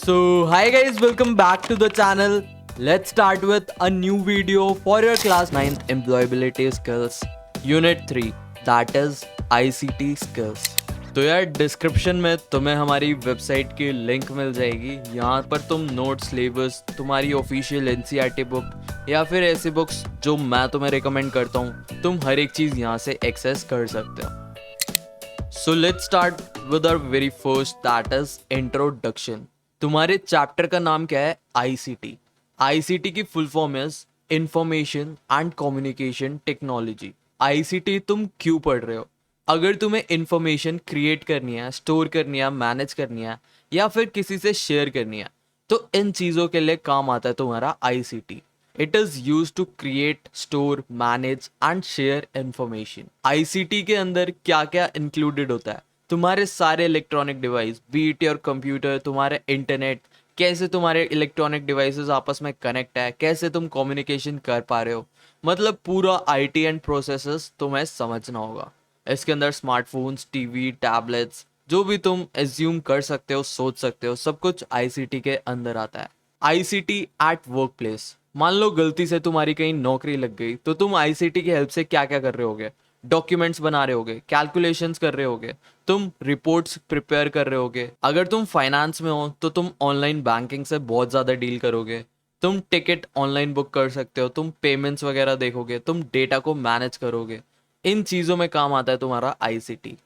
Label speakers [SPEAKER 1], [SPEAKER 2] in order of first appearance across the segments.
[SPEAKER 1] Hi guys, welcome back to the channel. Let's start with a new video for your class 9th employability skills unit 3, that is ICT skills. तो यार description में तुम्हें हमारी website की link मिल जाएगी। यहाँ पर तुम नोट्स, सिलेबस, तुम्हारी ऑफिशियल एनसीईआरटी बुक या फिर ऐसी बुक्स जो मैं तुम्हें रिकमेंड करता हूँ, तुम हर एक चीज़ यहाँ से एक्सेस कर सकते हो। So let's start with our very first, that is introduction. तुम्हारे चैप्टर का नाम क्या है? आईसीटी। आईसीटी की फुल फॉर्म है information and communication technology. ICT तुम क्यों पढ़ रहे हो? अगर तुम्हें इंफॉर्मेशन क्रिएट करनी है, स्टोर करनी है, मैनेज करनी है या फिर किसी से शेयर करनी है, तो इन चीज़ों के लिए काम आता है तुम्हारा ICT. It is use to create, store, manage and share information. ICT के अंदर क्या क्या इंक्लूडेड होता है? तुम्हारे सारे electronic device, be it your computer, तुम्हारे इंटरनेट, कैसे तुम्हारे इलेक्ट्रॉनिक डिवाइसेस आपस में कनेक्ट है, कैसे तुम कम्युनिकेशन कर पा रहे हो, मतलब पूरा आईटी एंड प्रोसेसेस तुम्हें समझना होगा। इसके अंदर स्मार्टफोन्स, टीवी, टैबलेट्स, जो भी तुम एज्यूम कर सकते हो, सोच सकते हो, सब कुछ आईसीटी के अंदर आता है। ICT at work place. मान लो गलती से तुम्हारी कहीं नौकरी लग गई, तो तुम आईसीटी की हेल्प से क्या क्या कर रहे होगे? डॉक्यूमेंट्स बना रहे होगे, कैलकुलेशंस कर रहे होगे, तुम रिपोर्ट्स प्रिपेयर कर रहे होगे। अगर तुम फाइनेंस में हो तो तुम ऑनलाइन बैंकिंग से बहुत ज़्यादा डील करोगे। तुम टिकट ऑनलाइन बुक कर सकते हो, तुम पेमेंट्स वगैरह देखोगे, तुम डेटा को मैनेज करोगे। इन चीज़ों में काम आता है तुम्हारा आईसीटी।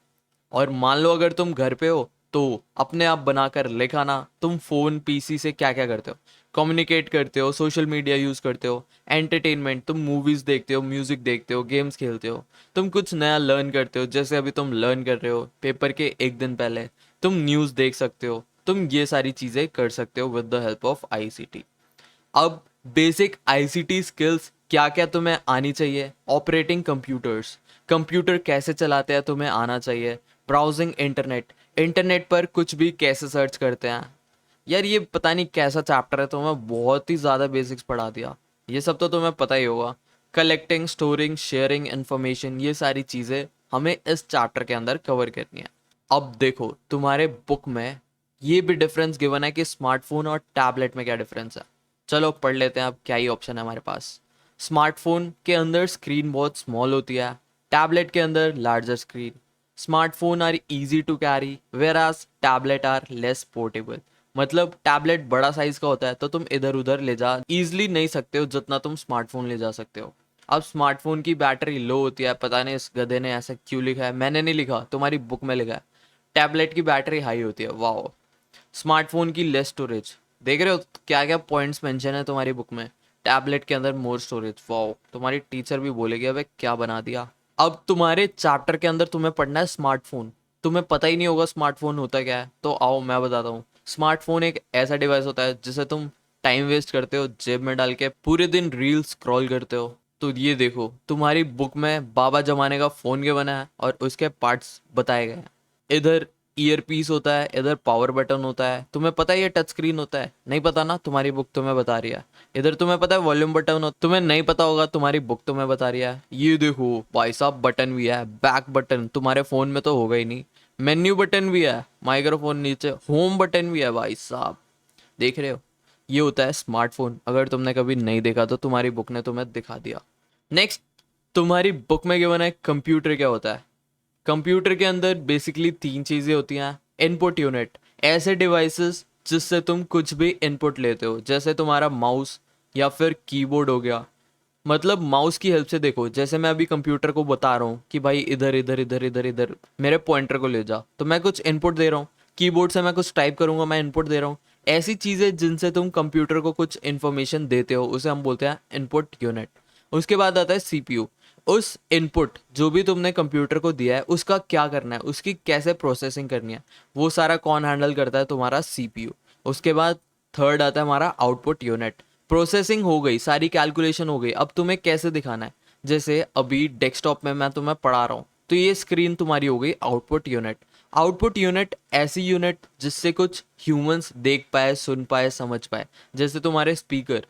[SPEAKER 1] और मान लो अगर तुम घर पे हो तो अपने आप बनाकर लिखाना। तुम फोन, पीसी से क्या क्या करते हो? कम्युनिकेट करते हो, सोशल मीडिया यूज करते हो, एंटरटेनमेंट, तुम मूवीज देखते हो, म्यूजिक देखते हो, गेम्स खेलते हो, तुम कुछ नया लर्न करते हो। जैसे अभी तुम लर्न कर रहे हो पेपर के एक दिन पहले, तुम न्यूज़ देख सकते हो। तुम ये सारी चीज़ें कर सकते हो with the help of ICT. अब बेसिक आईसीटी स्किल्स क्या क्या तुम्हें आनी चाहिए? ऑपरेटिंग कंप्यूटर्स, कंप्यूटर कैसे चलाते हैं तुम्हें आना चाहिए। ब्राउजिंग इंटरनेट, इंटरनेट पर कुछ भी कैसे सर्च करते हैं। यार ये पता नहीं कैसा चैप्टर है, तुम्हें बहुत ही ज़्यादा बेसिक्स पढ़ा दिया। ये सब तो तुम्हें पता ही होगा। कलेक्टिंग, स्टोरिंग, शेयरिंग इन्फॉर्मेशन, ये सारी चीज़ें हमें इस चैप्टर के अंदर कवर करनी है। अब देखो तुम्हारे बुक में ये भी डिफरेंस गिवन है कि स्मार्टफोन और टैबलेट में क्या डिफरेंस है। चलो पढ़ लेते हैं अब क्या ही ऑप्शन है हमारे पास। स्मार्टफोन के अंदर स्क्रीन बहुत स्मॉल होती है, टैबलेट के अंदर larger screen. Smartphone are easy to carry whereas tablet are less portable. मतलब टैबलेट बड़ा साइज का होता है तो तुम इधर उधर ले जा इजिली नहीं सकते हो जितना तुम स्मार्टफोन ले जा सकते हो। अब स्मार्टफोन की बैटरी लो होती है, पता नहीं इस गधे ने ऐसा क्यों लिखा है, मैंने नहीं लिखा, तुम्हारी बुक में लिखा है। टैबलेट की बैटरी हाई होती है, वाह। स्मार्टफोन की लेस स्टोरेज, देख रहे हो क्या क्या पॉइंट्स मेंशन है तुम्हारी बुक में। टैबलेट के अंदर मोर स्टोरेज, वाह, तुम्हारी टीचर भी बोलेगी अबे क्या बना दिया। अब तुम्हारे चैप्टर के अंदर तुम्हें पढ़ना है स्मार्टफोन। तुम्हें पता ही नहीं होगा स्मार्टफोन होता क्या है, तो आओ मैं बताता हूँ। स्मार्टफोन एक ऐसा डिवाइस होता है जिसे तुम टाइम वेस्ट करते हो, जेब में डाल के पूरे दिन रील स्क्रॉल करते हो। तो ये देखो तुम्हारी बुक में बाबा जमाने का फोन के बना है और उसके पार्ट्स बताए गए हैं। इधर ईयर पीस होता है, इधर पावर बटन होता है। तुम्हें पता है ये टच स्क्रीन होता है? नहीं पता ना, तुम्हारी बुक तुम्हें बता रही है। इधर तुम्हें पता है वॉल्यूम बटन हो, तुम्हें नहीं पता होगा, तुम्हारी बुक तुम्हें बता रही है। ये देखो भाई साहब बटन भी है, बैक बटन तुम्हारे फोन में तो होगा ही नहीं। मेन्यू बटन भी है, माइक्रोफोन नीचे, होम बटन भी है भाई साहब, देख रहे हो? ये होता है स्मार्टफोन। अगर तुमने कभी नहीं देखा तो तुम्हारी बुक ने तुम्हें दिखा दिया। नेक्स्ट, तुम्हारी बुक में क्या बना है? कंप्यूटर क्या होता है? कंप्यूटर के अंदर बेसिकली तीन चीज़ें होती हैं। इनपुट यूनिट, ऐसे डिवाइसेस जिससे तुम कुछ भी इनपुट लेते हो, जैसे तुम्हारा माउस या फिर कीबोर्ड हो गया। मतलब माउस की हेल्प से देखो, जैसे मैं अभी कंप्यूटर को बता रहा हूँ कि भाई इधर इधर इधर इधर इधर मेरे पॉइंटर को ले जा, तो मैं कुछ इनपुट दे रहा हूँ। कीबोर्ड से मैं कुछ टाइप करूंगा, मैं इनपुट दे रहा हूँ। ऐसी चीज़ें जिनसे तुम कंप्यूटर को कुछ इन्फॉर्मेशन देते हो, उसे हम बोलते हैं इनपुट यूनिट। उसके बाद आता है सीपीयू। उस इनपुट जो भी तुमने कंप्यूटर को दिया है उसका क्या करना है, उसकी कैसे प्रोसेसिंग करनी है, वो सारा कौन हैंडल करता है? तुम्हारा सीपीयू। उसके बाद थर्ड आता है हमारा आउटपुट यूनिट। प्रोसेसिंग हो गई, सारी कैलकुलेशन हो गई, अब तुम्हें कैसे दिखाना है? जैसे अभी डेस्कटॉप में मैं तुम्हें पढ़ा रहा हूँ, तो ये स्क्रीन तुम्हारी हो गई आउटपुट यूनिट। आउटपुट यूनिट ऐसी यूनिट जिससे कुछ ह्यूमंस देख पाए, सुन पाए, समझ पाए। जैसे तुम्हारे स्पीकर,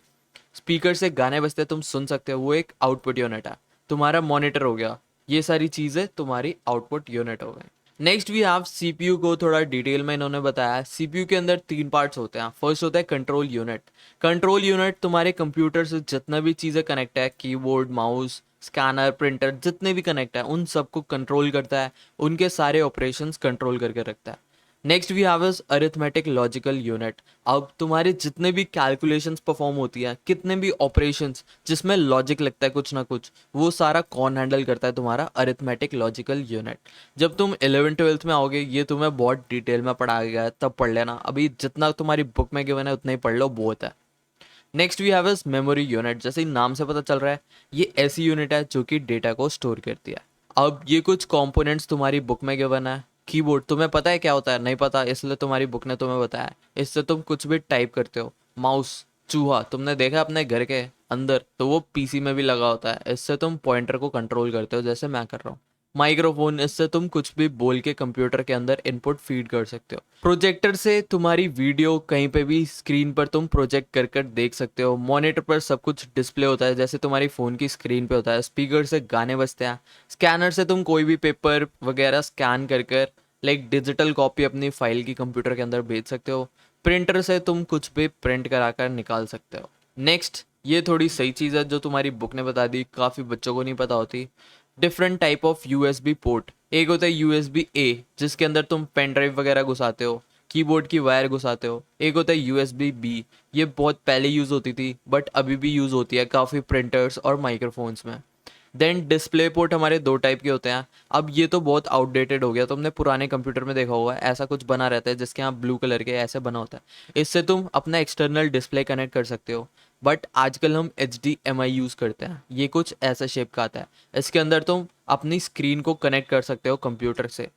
[SPEAKER 1] स्पीकर से गाने बजते तुम सुन सकते हो, वो एक आउटपुट यूनिट है। तुम्हारा मॉनिटर हो गया, ये सारी चीज़ें तुम्हारी आउटपुट यूनिट हो गई। नेक्स्ट वी हैव सीपीयू को थोड़ा डिटेल में इन्होंने बताया। सीपीयू के अंदर 3 पार्ट्स होते हैं। फर्स्ट होता है कंट्रोल यूनिट। कंट्रोल यूनिट तुम्हारे कंप्यूटर से जितना भी चीज़ें कनेक्ट है, कीबोर्ड, माउस, स्कैनर, प्रिंटर, जितने भी कनेक्ट है उन सबको कंट्रोल करता है, उनके सारे ऑपरेशंस कंट्रोल करके रखता है। Next we have is arithmetic logical unit. अब तुम्हारे जितने भी कैलकुलेशंस परफॉर्म होती हैं, कितने भी ऑपरेशंस जिसमें लॉजिक लगता है कुछ ना कुछ, वो सारा कौन हैंडल करता है? तुम्हारा अरिथमेटिक लॉजिकल यूनिट। जब तुम 11th-12th में आओगे ये तुम्हें बहुत डिटेल में पढ़ाया गया है, तब पढ़ लेना। अभी जितना तुम्हारी बुक में गिवन है उतना ही पढ़ लो, बहुत है। Next we have is memory unit. जैसे ही नाम से पता चल रहा है, ये ऐसी यूनिट है जो कि डेटा को स्टोर करती है। अब ये कुछ कंपोनेंट्स तुम्हारी बुक में गिवन है। कीबोर्ड तुम्हें पता है क्या होता है? नहीं पता, इसलिए तुम्हारी बुक ने तुम्हें बताया। इससे तुम कुछ भी टाइप करते हो। माउस, चूहा तुमने देखा अपने घर के अंदर, तो वो पीसी में भी लगा होता है। इससे तुम पॉइंटर को कंट्रोल करते हो, जैसे मैं कर रहा हूँ। माइक्रोफोन, इससे तुम कुछ भी बोल के कंप्यूटर के अंदर इनपुट फीड कर सकते हो। प्रोजेक्टर से तुम्हारी वीडियो कहीं पे भी स्क्रीन पर तुम प्रोजेक्ट कर कर देख सकते हो। मॉनिटर पर सब कुछ डिस्प्ले होता है, जैसे तुम्हारी फ़ोन की स्क्रीन पे होता है। स्पीकर से गाने बजते हैं। स्कैनर से तुम कोई भी पेपर वगैरह स्कैन कर कर लाइक डिजिटल कॉपी अपनी फाइल की कंप्यूटर के अंदर भेज सकते हो। प्रिंटर से तुम कुछ भी प्रिंट करा कर निकाल सकते हो। नेक्स्ट, ये थोड़ी सही चीज़ है जो तुम्हारी बुक ने बता दी, काफ़ी बच्चों को नहीं पता होती। Different type of USB port. एक होता है यूएसबी ए, जिसके अंदर तुम पेन ड्राइव वगैरह घुसाते हो, कीबोर्ड की वायर घुसाते हो। एक होता है यूएसबी बी, ये बहुत पहले यूज़ होती थी बट अभी भी यूज़ होती है काफ़ी प्रिंटर्स और माइक्रोफोन्स में। देन डिस्प्ले पोर्ट हमारे 2 टाइप के होते हैं। अब ये तो बहुत आउटडेटेड हो गया, तुमने पुराने कंप्यूटर में देखा होगा, ऐसा कुछ बना रहता है जिसके यहाँ ब्लू कलर के ऐसे बना होता है। इससे तुम अपना एक्सटर्नल डिस्प्ले कनेक्ट कर सकते हो। बट आजकल हम HDMI यूज़ करते हैं, ये कुछ ऐसा शेप का आता है। इसके अंदर तुम अपनी स्क्रीन को कनेक्ट कर सकते हो कंप्यूटर से।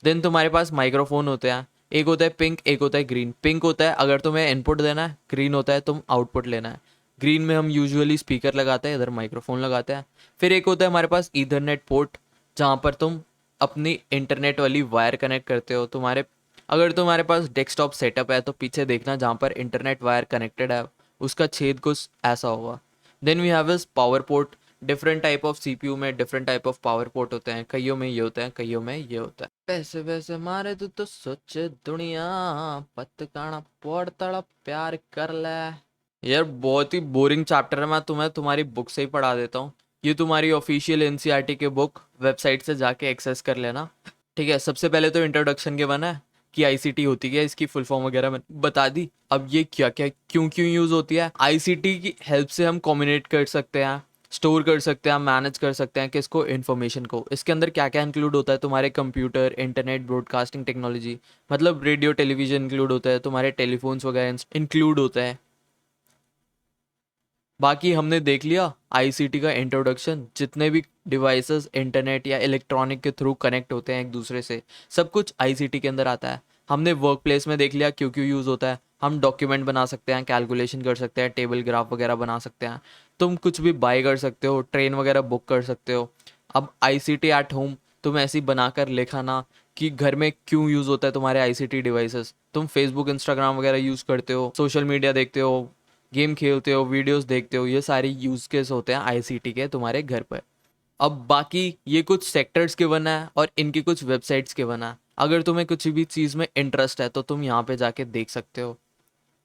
[SPEAKER 1] देन तुम्हारे पास माइक्रोफोन होते हैं। एक होता है पिंक, एक होता है ग्रीन। पिंक होता है अगर तुम्हें इनपुट देना है, ग्रीन होता है तुम आउटपुट लेना है। ग्रीन में हम यूजुअली स्पीकर लगाते हैं, इधर माइक्रोफोन लगाते हैं। फिर एक होता है हमारे पास ईथरनेट पोर्ट, जहाँ पर तुम अपनी इंटरनेट वाली वायर कनेक्ट करते हो। अगर तुम्हारे पास डेस्कटॉप सेटअप है तो पीछे देखना, जहाँ पर इंटरनेट वायर कनेक्टेड है उसका छेद कुछ ऐसा होगा। Then we have is power port. Different type of CPU में different type of power port होते हैं। कईयों में ये होता है, कईयों में ये होता है। पैसे वैसे मारे तो सोचे दुनिया, पत काना पड़तड़ा प्यार कर ले। यार बहुत ही बोरिंग चैप्टर है, मैं तुम्हें तुम्हारी बुक से ही पढ़ा देता हूँ। ये तुम्हारी ऑफिशियल एनसीईआरटी के बुक वेबसाइट से जाके एक्सेस कर लेना। ठीक है, सबसे पहले तो इंट्रोडक्शन के बना है कि आईसीटी होती क्या है, इसकी फुल फॉर्म वगैरह मैंने बता दी। अब ये क्या क्या क्यों क्यों यूज़ होती है? आईसीटी की हेल्प से हम कम्युनिकेट कर सकते हैं, स्टोर कर सकते हैं, मैनेज कर सकते हैं किसको, इन्फॉर्मेशन को। इसके अंदर क्या क्या इंक्लूड होता है? तुम्हारे कंप्यूटर, इंटरनेट, ब्रॉडकास्टिंग टेक्नोलॉजी, मतलब रेडियो टेलीविजन इंक्लूड होता है, तुम्हारे टेलीफोन्स वगैरह इंक्लूड होता है। बाकी हमने देख लिया आईसीटी का इंट्रोडक्शन, जितने भी डिवाइसेस इंटरनेट या इलेक्ट्रॉनिक के थ्रू कनेक्ट होते हैं एक दूसरे से, सब कुछ आईसीटी के अंदर आता है। हमने वर्क प्लेस में देख लिया क्यों क्यों यूज़ होता है। हम डॉक्यूमेंट बना सकते हैं, कैलकुलेशन कर सकते हैं, टेबल ग्राफ वगैरह बना सकते हैं। तुम कुछ भी बाय कर सकते हो, ट्रेन वगैरह बुक कर सकते हो। अब आईसीटी एट होम तुम ऐसी बनाकर लिखा ना कि घर में क्यों यूज़ होता है तुम्हारे आईसीटी डिवाइसेस। तुम फेसबुक, इंस्टाग्राम वगैरह यूज़ करते हो, सोशल मीडिया देखते हो, गेम खेलते हो, वीडियोस देखते हो, ये सारे यूज केस होते हैं आईसीटी के तुम्हारे घर पर। अब बाकी ये कुछ सेक्टर्स के बना है और इनकी कुछ वेबसाइट्स के बना है। अगर तुम्हें कुछ भी चीज़ में इंटरेस्ट है तो तुम यहाँ पे जाके देख सकते हो।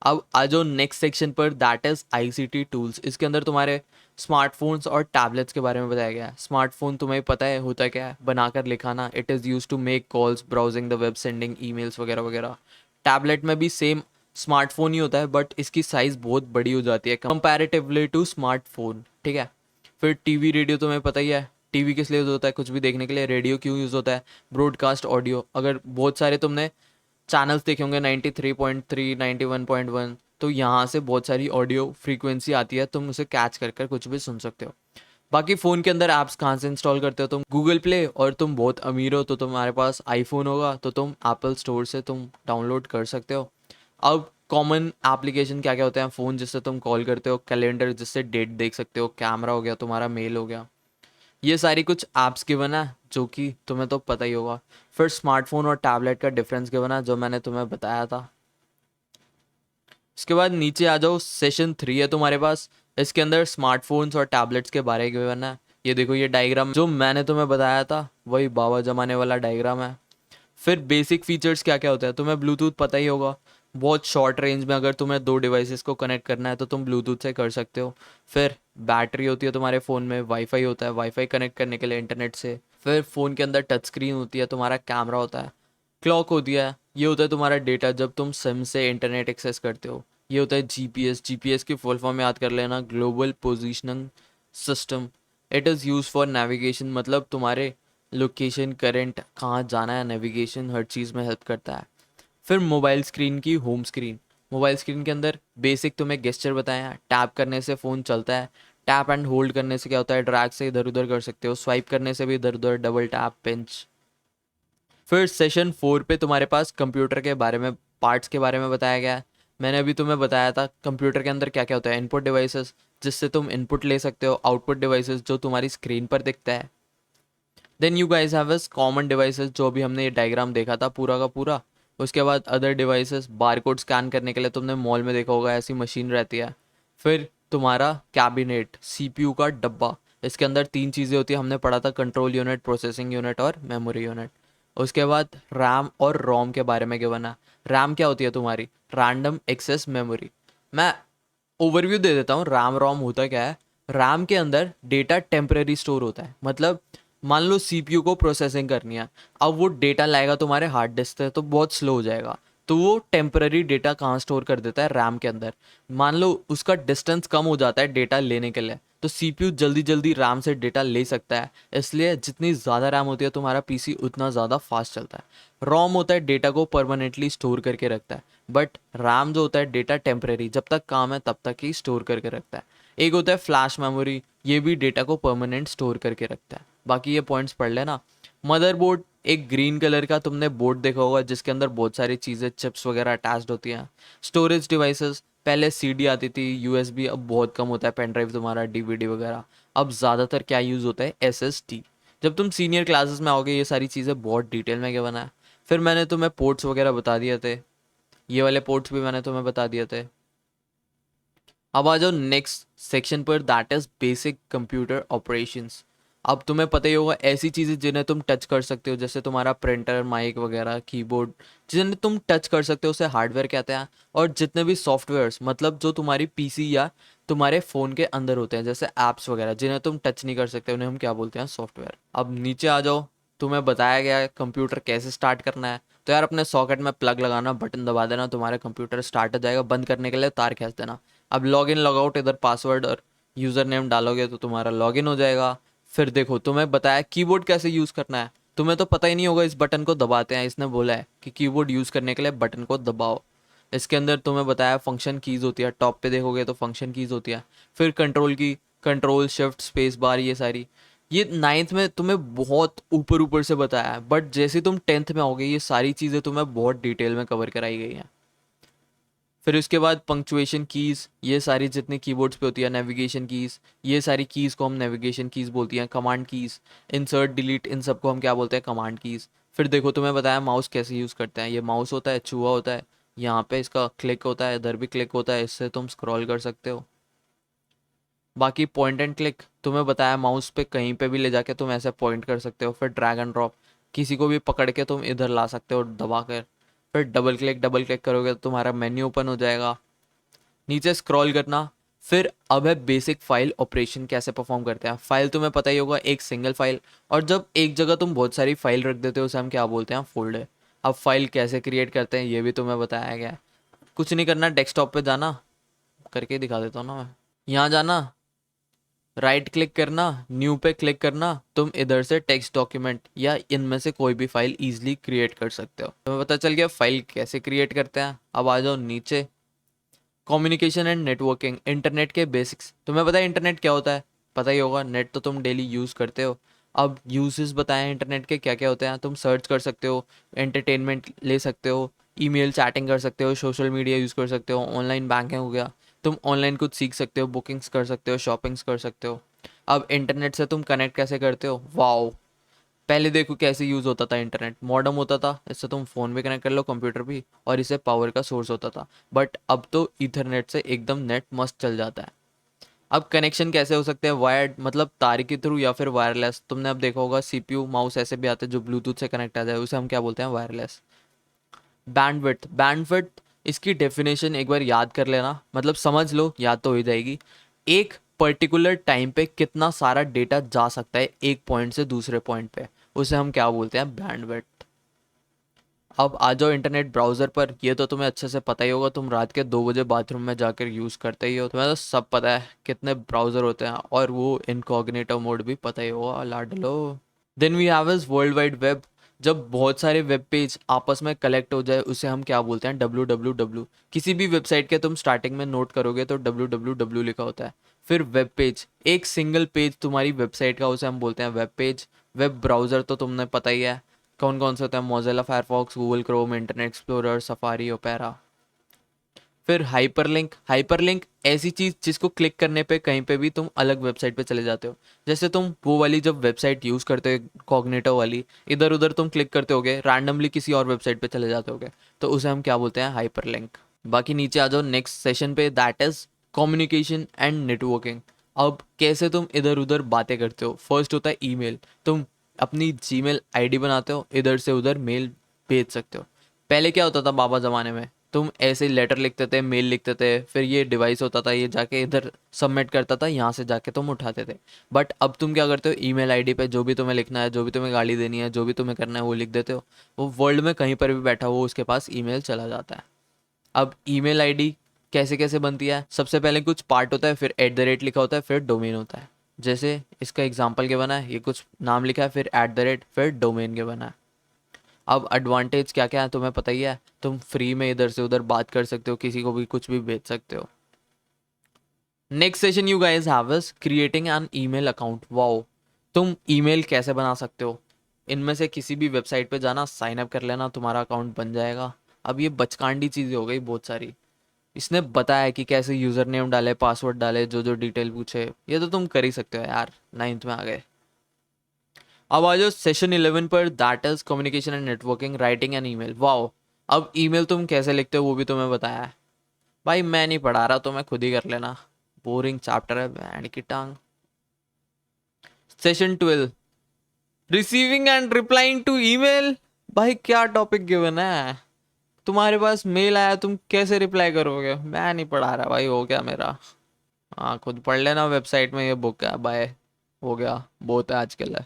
[SPEAKER 1] अब आ जाओ नेक्स्ट सेक्शन पर, दैट इज़ आईसीटी टूल्स। इसके अंदर तुम्हारे स्मार्टफोन्स और टैबलेट्स के बारे में बताया गया है। स्मार्टफोन तुम्हें पता है होता क्या है, बनाकर लिखाना। It is use to make calls, browsing the web, sending emails वगैरह वगैरह। टैबलेट में भी सेम स्मार्टफोन ही होता है बट इसकी साइज़ बहुत बड़ी हो जाती है कंपैरेटिवली टू स्मार्टफोन। ठीक है। फिर टीवी, रेडियो तुम्हें पता ही है। टीवी किस लिए यूज़ होता है? कुछ भी देखने के लिए। रेडियो क्यों यूज़ होता है? Broadcast audio. अगर बहुत सारे तुमने चैनल्स देखे होंगे 93.3, 91.1, तो यहाँ से बहुत सारी ऑडियो फ्रीक्वेंसी आती है, तुम उसे कैच कर कर कुछ भी सुन सकते हो। बाकी फ़ोन के अंदर ऐप्स कहाँ से इंस्टॉल करते हो तुम? Google play. और तुम बहुत अमीर हो तो तुम्हारे पास आईफोन होगा तो तुम एप्पल स्टोर से तुम डाउनलोड कर सकते हो। अब कॉमन एप्लीकेशन क्या क्या होते हैं? फ़ोन जिससे तुम कॉल करते हो, कैलेंडर जिससे डेट देख सकते हो, कैमरा हो गया तुम्हारा, मेल हो गया। ये सारी कुछ ऐप्स गिवन है जो कि तुम्हें तो पता ही होगा। फिर स्मार्टफोन और टैबलेट का डिफरेंस गिवन है जो मैंने तुम्हें बताया था। इसके बाद नीचे आ जाओ, सेशन 3 है तुम्हारे पास। इसके अंदर स्मार्टफोन्स और टैबलेट्स के बारे में गिवन है। ये देखो, ये डायग्राम जो मैंने तुम्हें बताया था वही बाबा जमाने वाला डायग्राम है। फिर बेसिक फीचर्स क्या क्या होता है तुम्हें ब्लूटूथ पता ही होगा, बहुत शॉर्ट रेंज में अगर तुम्हें दो डिवाइसेस को कनेक्ट करना है तो तुम ब्लूटूथ से कर सकते हो। फिर बैटरी होती है तुम्हारे फ़ोन में, वाईफाई होता है, वाईफाई कनेक्ट करने के लिए इंटरनेट से। फिर फ़ोन के अंदर टच स्क्रीन होती है, तुम्हारा कैमरा होता है, क्लॉक होती है, ये होता है तुम्हारा डेटा जब तुम सिम से इंटरनेट एक्सेस करते हो। ये होता है जीपीएस, जीपीएस की फुल फॉर्म याद कर लेना, global positioning system. It is use for navigation, मतलब तुम्हारे लोकेशन, करंट, कहाँ जाना है, नेविगेशन, हर चीज़ में हेल्प करता है। फिर मोबाइल स्क्रीन की होम स्क्रीन, मोबाइल स्क्रीन के अंदर बेसिक तुम्हें गेस्चर बताया, टैप करने से फ़ोन चलता है, टैप एंड होल्ड करने से क्या होता है, ड्रैग से इधर उधर कर सकते हो, स्वाइप करने से भी इधर उधर, डबल टैप, पिंच। फिर सेशन 4 पे तुम्हारे पास कंप्यूटर के बारे में, पार्ट्स के बारे में बताया गया है। मैंने अभी तुम्हें बताया था कंप्यूटर के अंदर क्या क्या होता है, इनपुट डिवाइसेस जिससे तुम इनपुट ले सकते हो, आउटपुट डिवाइसेस जो तुम्हारी स्क्रीन पर दिखता है, then you guys have us common devices जो भी हमने ये डायग्राम देखा था पूरा का पूरा। उसके बाद अदर डिवाइसेस, बारकोड स्कैन करने के लिए तुमने मॉल में देखा होगा ऐसी मशीन रहती है। फिर तुम्हारा कैबिनेट, सीपीयू का डब्बा, इसके अंदर तीन चीज़ें होती है, हमने पढ़ा था, कंट्रोल यूनिट, प्रोसेसिंग यूनिट और मेमोरी यूनिट। उसके बाद रैम और रोम के बारे में गिवन है। रैम क्या होती है तुम्हारी, रैंडम एक्सेस मेमोरी। मैं ओवरव्यू दे देता हूँ रैम रोम होता क्या है। रैम के अंदर डेटा टेम्परेरी स्टोर होता है, मतलब मान लो सीपीयू को प्रोसेसिंग करनी है, अब वो डेटा लाएगा तुम्हारे हार्ड डिस्क से तो बहुत स्लो हो जाएगा, तो वो टेम्पररी डेटा कहाँ स्टोर कर देता है, रैम के अंदर। मान लो उसका डिस्टेंस कम हो जाता है डेटा लेने के लिए, तो सीपीयू जल्दी जल्दी रैम से डेटा ले सकता है, इसलिए जितनी ज़्यादा रैम होती है तुम्हारा पीसी उतना ज़्यादा फास्ट चलता है। रोम होता है डेटा को परमानेंटली स्टोर करके रखता है, बट रैम जो होता है डेटा टेम्परेरी, जब तक काम है तब तक ही स्टोर करके रखता है। एक होता है फ्लैश मेमोरी, ये भी डेटा को परमानेंट स्टोर करके रखता है। बाकी ये पॉइंट्स पढ़ लेना। मदरबोर्ड, एक ग्रीन कलर का तुमने बोर्ड देखा होगा जिसके अंदर बहुत सारी चीज़ें, चिप्स वगैरह अटैच्ड होती हैं। स्टोरेज डिवाइसेस, पहले सीडी आती थी, यूएसबी, अब बहुत कम होता है, पेन ड्राइव तुम्हारा, डीवीडी वगैरह। अब ज़्यादातर क्या यूज़ होता है, एसएसडी। जब तुम सीनियर क्लासेस में आओगे ये सारी चीज़ें बहुत डिटेल में क्या बना है। फिर मैंने तुम्हें पोर्ट्स वगैरह बता दिए थे, ये वाले पोर्ट्स भी मैंने तुम्हें बता दिए थे। अब आ जाओ नेक्स्ट सेक्शन पर, that is basic computer operations. अब तुम्हें पता ही होगा ऐसी चीज़ें जिन्हें तुम टच कर सकते हो, जैसे तुम्हारा प्रिंटर, माइक वगैरह, कीबोर्ड, जिन्हें तुम टच कर सकते हो उसे हार्डवेयर कहते हैं। और जितने भी सॉफ्टवेयर्स, मतलब जो तुम्हारी पीसी या तुम्हारे फ़ोन के अंदर होते हैं, जैसे ऐप्स वगैरह जिन्हें तुम टच नहीं कर सकते, उन्हें हम क्या बोलते हैं, सॉफ्टवेयर। अब नीचे आ जाओ, तुम्हें बताया गया है कंप्यूटर कैसे स्टार्ट करना है। तो यार अपने सॉकेट में प्लग लगाना, बटन दबा देना, तुम्हारा कंप्यूटर स्टार्ट हो जाएगा। बंद करने के लिए तार खींच देना। अब लॉग इन लॉग आउट, इधर पासवर्ड और यूज़र नेम डालोगे तो तुम्हारा लॉग इन हो जाएगा। फिर देखो तुम्हें बताया कीबोर्ड कैसे यूज़ करना है, तुम्हें तो पता ही नहीं होगा, इस बटन को दबाते हैं, इसने बोला है कि कीबोर्ड यूज़ करने के लिए बटन को दबाओ। इसके अंदर तुम्हें बताया फंक्शन कीज़ होती है, टॉप पे देखोगे तो फंक्शन कीज़ होती है। फिर कंट्रोल की, कंट्रोल शिफ्ट स्पेस बार, ये सारी, ये नाइन्थ में तुम्हें बहुत ऊपर ऊपर से बताया है, बट जैसे तुम टेंथ में आओगे ये सारी चीज़ें तुम्हें बहुत डिटेल में कवर कराई गई हैं। फिर उसके बाद पंक्चुएशन कीज़, ये सारी जितनी कीबोर्ड्स पे होती है, नेविगेशन कीज़, ये सारी कीज़ को हम नेविगेशन कीज़ बोलती हैं। कमांड कीज़, इंसर्ट, डिलीट, इन सबको हम क्या बोलते हैं, कमांड कीज़। फिर देखो तुम्हें बताया माउस कैसे यूज़ करते हैं, ये माउस होता है, चूहा होता है, यहाँ पे इसका क्लिक होता है, इधर भी क्लिक होता है, इससे तुम स्क्रॉल कर सकते हो। बाकी पॉइंट एंड क्लिक, तुम्हें बताया माउस पे कहीं पे भी ले जाके तुम ऐसे पॉइंट कर सकते हो। फिर ड्रैग एंड ड्रॉप, किसी को भी पकड़ के तुम इधर ला सकते हो दबा कर। फिर डबल क्लिक करोगे तो तुम्हारा मेन्यू ओपन हो जाएगा। नीचे स्क्रॉल करना। फिर अब है बेसिक फाइल ऑपरेशन कैसे परफॉर्म करते हैं। फाइल तुम्हें पता ही होगा, एक सिंगल फाइल, और जब एक जगह तुम बहुत सारी फाइल रख देते हो उसे हम क्या बोलते हैं, फोल्डर। अब फाइल कैसे क्रिएट करते हैं ये भी तुम्हें बताया गया है। कुछ नहीं करना, डेस्कटॉप पे जाना, करके दिखा देता हूँ ना मैं। यहाँ जाना, राइट क्लिक करना, न्यू पे क्लिक करना, तुम इधर से टेक्स्ट डॉक्यूमेंट या इनमें से कोई भी फाइल इजीली क्रिएट कर सकते हो। तुम्हें पता चल गया फाइल कैसे क्रिएट करते हैं। अब आ जाओ नीचे, कम्युनिकेशन एंड नेटवर्किंग, इंटरनेट के बेसिक्स। तुम्हें पता है इंटरनेट क्या होता है, पता ही होगा, नेट तो तुम डेली यूज़ करते हो। अब यूजेस बताएं इंटरनेट के क्या क्या होते हैं। तुम सर्च कर सकते हो, एंटरटेनमेंट ले सकते हो, ईमेल चैटिंग कर सकते हो, सोशल मीडिया यूज़ कर सकते हो, ऑनलाइन बैंकिंग हो गया, तुम ऑनलाइन कुछ सीख सकते हो, बुकिंग्स कर सकते हो, शॉपिंग्स कर सकते हो। अब इंटरनेट से तुम कनेक्ट कैसे करते हो, वाओ। पहले देखो कैसे यूज़ होता था इंटरनेट, मॉडेम होता था, इससे तुम फ़ोन भी कनेक्ट कर लो, कंप्यूटर भी, और इसे पावर का सोर्स होता था। बट अब तो ईथरनेट से एकदम नेट मस्त चल जाता है। अब कनेक्शन कैसे हो सकते हैं, वायर्ड मतलब तार के थ्रू या फिर वायरलेस। तुमने अब देखा होगा सीपीयू माउस ऐसे भी आते हैं जो ब्लूटूथ से कनेक्ट आ जाए, उसे हम क्या बोलते हैं, वायरलेस। बैंडविड्थ, बैंडविड्थ इसकी डेफिनेशन एक बार याद कर लेना, मतलब समझ लो, याद तो हो ही जाएगी। एक पर्टिकुलर टाइम पे कितना सारा डेटा जा सकता है एक पॉइंट से दूसरे पॉइंट पे, उसे हम क्या बोलते हैं, बैंडविड्थ। अब आ जाओ इंटरनेट ब्राउज़र पर। ये तो तुम्हें अच्छे से पता ही होगा, तुम रात के 2 बजे बाथरूम में जाकर यूज़ करते ही हो, तुम्हें तो सब पता है कितने ब्राउज़र होते हैं, और वो इनकॉग्निटो मोड भी पता ही होगा, लाडलो। Then we have is world wide web. जब बहुत सारे वेब पेज आपस में कलेक्ट हो जाए उसे हम क्या बोलते हैं, डब्ल्यू डब्ल्यू डब्ल्यू। किसी भी वेबसाइट के तुम स्टार्टिंग में नोट करोगे तो डब्ल्यू डब्ल्यू डब्ल्यू लिखा होता है। फिर वेब पेज, एक सिंगल पेज तुम्हारी वेबसाइट का, उसे हम बोलते हैं वेब पेज। वेब ब्राउज़र तो तुमने पता ही है कौन कौन से होते हैं, Mozilla Firefox, Google Chrome, internet explorer, safari, opera. फिर हाइपरलिंक, हाइपरलिंक ऐसी चीज़ जिसको क्लिक करने पे कहीं पे भी तुम अलग वेबसाइट पे चले जाते हो। जैसे तुम वो वाली जब वेबसाइट यूज़ करते हो कॉग्निटो वाली, इधर उधर तुम क्लिक करते होगे, रैंडमली किसी और वेबसाइट पे चले जाते होगे, तो उसे हम क्या बोलते हैं, हाइपरलिंक। बाकी नीचे आ जाओ नेक्स्ट सेशन पे, that is communication and networking. अब कैसे तुम इधर उधर बातें करते हो, फर्स्ट होता है ईमेल। तुम अपनी जीमेल आईडी बनाते हो, इधर से उधर मेल भेज सकते हो। पहले क्या होता था बाबा ज़माने में, तुम ऐसे लेटर लिखते थे, मेल लिखते थे, फिर ये डिवाइस होता था, ये जाके इधर सबमिट करता था, यहाँ से जाके तुम उठाते थे। बट अब तुम क्या करते हो, ईमेल आईडी पे जो भी तुम्हें लिखना है, जो भी तुम्हें गाली देनी है, जो भी तुम्हें करना है वो लिख देते हो, वो वर्ल्ड में कहीं पर भी बैठा हो उसके पास ईमेल चला जाता है। अब ईमेल आईडी कैसे कैसे बनती है, सबसे पहले कुछ पार्ट होता है, फिर एट द रेट लिखा होता है, फिर डोमेन होता है। जैसे इसका एग्जाम्पल के बना है, ये कुछ नाम लिखा है, फिर एट द रेट, फिर डोमेन के बना है। अब एडवांटेज क्या क्या है तुम्हें पता ही है, तुम फ्री में इधर से उधर बात कर सकते हो, किसी को भी कुछ भी भेज सकते हो। Next session you guys have is creating an email account. Wow, तुम ईमेल कैसे बना सकते हो, इनमें से किसी भी वेबसाइट पे जाना, साइन अप कर लेना, तुम्हारा अकाउंट बन जाएगा। अब ये बचकांडी चीज़ें हो गई बहुत सारी, इसने बताया कि कैसे यूज़र नेम डाले, पासवर्ड डाले, जो जो डिटेल पूछे, ये तो तुम कर ही सकते हो यार, 9th में आ गए। अब आ जाओ सेशन 11 पर, that is communication and networking, writing and email. Wow, अब ईमेल तुम कैसे लिखते हो वो भी तुम्हें बताया है। भाई मैं नहीं पढ़ा रहा, तुम्हें खुद ही कर लेना, बोरिंग चैप्टर है बैंड की टांग। Session 12, receiving and replying to email. भाई क्या टॉपिक गिवन है, तुम्हारे पास मेल आया, तुम कैसे रिप्लाई करोगे, मैं नहीं पढ़ा रहा भाई, हो गया मेरा। हाँ खुद पढ़ लेना वेबसाइट में, ये बुक है, बाय, हो गया, बहुत है आज के लिए।